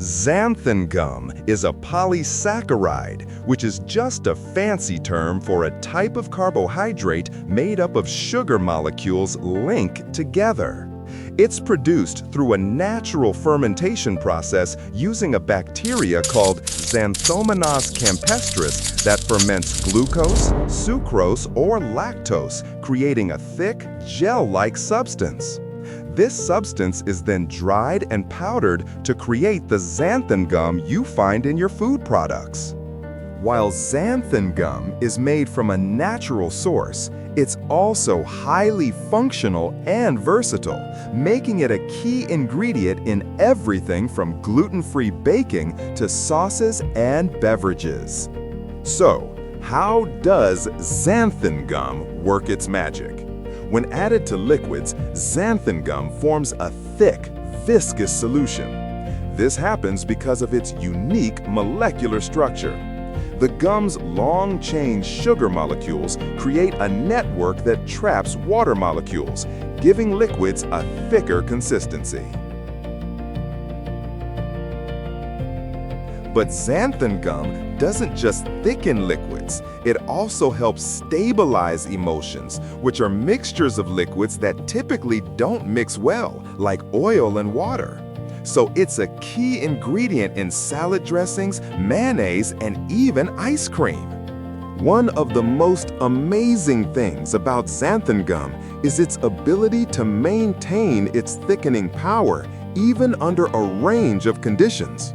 Xanthan gum is a polysaccharide, which is just a fancy term for a type of carbohydrate made up of sugar molecules linked together. It's produced through a natural fermentation process using a bacteria called Xanthomonas campestris that ferments glucose, sucrose, or lactose, creating a thick, gel-like substance. This substance is then dried and powdered to create the xanthan gum you find in your food products. While xanthan gum is made from a natural source, it's also highly functional and versatile, making it a key ingredient in everything from gluten-free baking to sauces and beverages. So, how does xanthan gum work its magic? When added to liquids, xanthan gum forms a thick, viscous solution. This happens because of its unique molecular structure. The gum's long-chain sugar molecules create a network that traps water molecules, giving liquids a thicker consistency. But xanthan gum doesn't just thicken liquids, it also helps stabilize emulsions, which are mixtures of liquids that typically don't mix well, like oil and water. So it's a key ingredient in salad dressings, mayonnaise, and even ice cream. One of the most amazing things about xanthan gum is its ability to maintain its thickening power even under a range of conditions.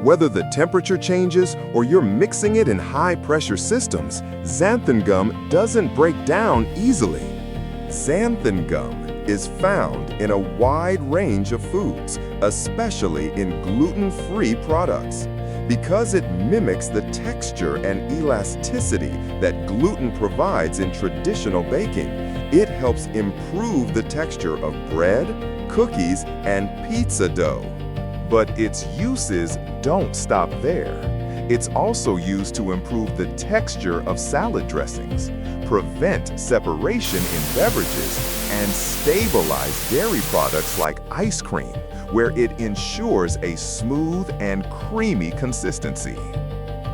Whether the temperature changes or you're mixing it in high-pressure systems, xanthan gum doesn't break down easily. Xanthan gum is found in a wide range of foods, especially in gluten-free products. Because it mimics the texture and elasticity that gluten provides in traditional baking, it helps improve the texture of bread, cookies, and pizza dough. But its uses don't stop there. It's also used to improve the texture of salad dressings, prevent separation in beverages, and stabilize dairy products like ice cream, where it ensures a smooth and creamy consistency.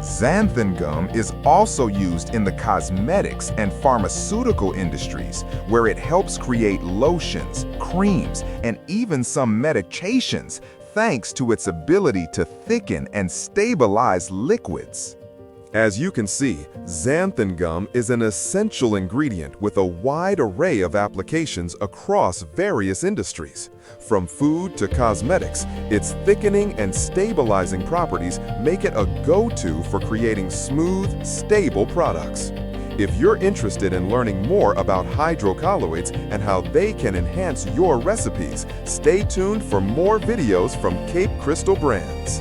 Xanthan gum is also used in the cosmetics and pharmaceutical industries, where it helps create lotions, creams, and even some medications, thanks to its ability to thicken and stabilize liquids. As you can see, xanthan gum is an essential ingredient with a wide array of applications across various industries. From food to cosmetics, its thickening and stabilizing properties make it a go-to for creating smooth, stable products. If you're interested in learning more about hydrocolloids and how they can enhance your recipes, stay tuned for more videos from Cape Crystal Brands.